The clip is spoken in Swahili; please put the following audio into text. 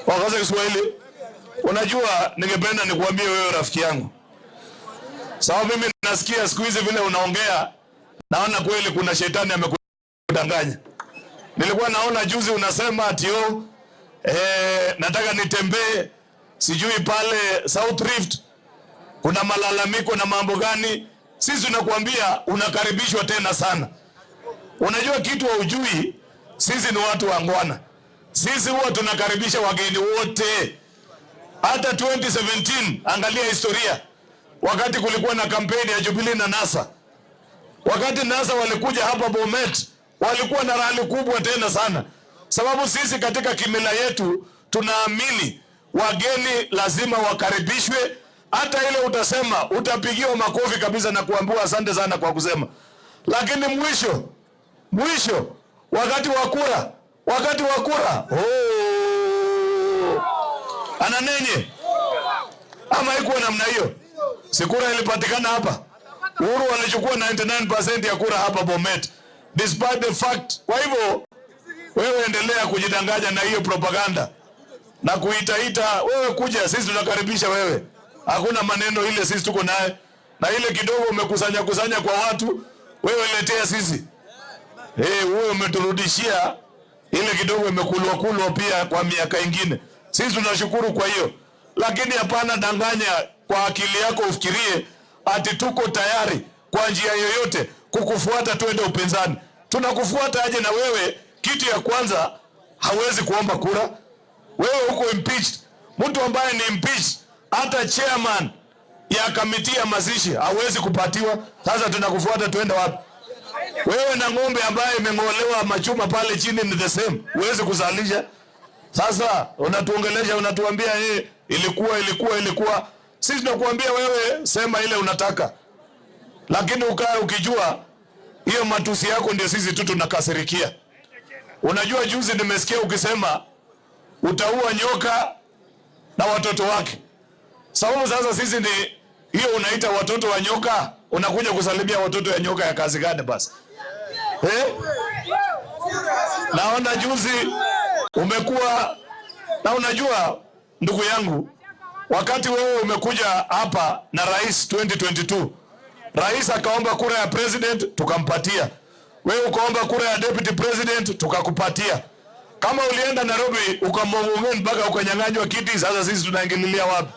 Wakaza Kiswahili. Unajua ningependa nikuambie wewe rafiki yangu. Sababu mimi nasikia siku hizi vile unaongea, naona kweli kuna shetani amekudanganya. Nilikuwa naona juzi unasema ati nataka nitembee sijui pale South Rift kuna malalamiko na mambo gani. Sisi tunakuambia unakaribishwa tena sana. Unajua kitu wa ujui, sisi ni watu wangwana. Sisi huwa tunakaribisha wageni wote. Hata 2017 angalia historia. Wakati kulikuwa na kampeni ya Jubilee na NASA. Wakati NASA walikuja hapa Bomet, walikuwa na rally kubwa tena sana. Sababu sisi katika kimila yetu tunaamini wageni lazima wakaribishwe. Hata ile utasema utapigiwa makofi kabisa na kuambiwa asante sana kwa kusema. Lakini mwisho wakati wa kura ananenye ama haikuwa namna hiyo. Si kura ilipatikana hapa. Uhuru walichukua 99% ya kura hapa Bomet. Despite the fact. Kwa hivyo wewe endelea kujidanganya na hiyo propaganda na kuitaita wewe kuja, sisi tunakaribisha wewe. Hakuna maneno ile sisi tuko naye. Na ile kidogo umekusanya kwa watu, wewe letea sisi. Wewe umeturudishia ile kidogo imekulwa pia kwa miaka ingine. Sisi tunashukuru kwa hiyo. Lakini hapana danganya kwa akili yako ufikirie ati tuko tayari kwa njia yoyote kukufuata twende upinzani. Tunakufuata aje na wewe kitu ya kwanza hawezi kuomba kura. Wewe uko impeached. Mtu ambaye ni impeached hata chairman ya kamiti ya mazishi hawezi kupatiwa. Sasa tunakufuata twende wapi? Wewe na ng'ombe ambaye imeng'olewa machuma pale chini ni the same. Huwezi kuzalisha. Sasa unatuongelesha unatuambia ilikuwa. Sisi tunakuambia wewe sema ile unataka. Lakini ukae ukijua hiyo matusi yako ndio sisi tu tunakasirikia. Unajua juzi nimesikia ukisema utaua nyoka na watoto wake. Sababu sasa sisi ni hiyo unaita watoto wa nyoka, unakuja kusalimia watoto ya nyoka ya kazi gani basi? Naona juzi umekuwa na unajua ndugu yangu, wakati wewe umekuja hapa na rais 2022, rais akaomba kura ya president tukampatia. Wewe ukaomba kura ya deputy president tukakupatia. Kama ulienda Nairobi ukamwongea mpaka ukanyang'anywa kiti, sasa sisi tunaingililia wapi?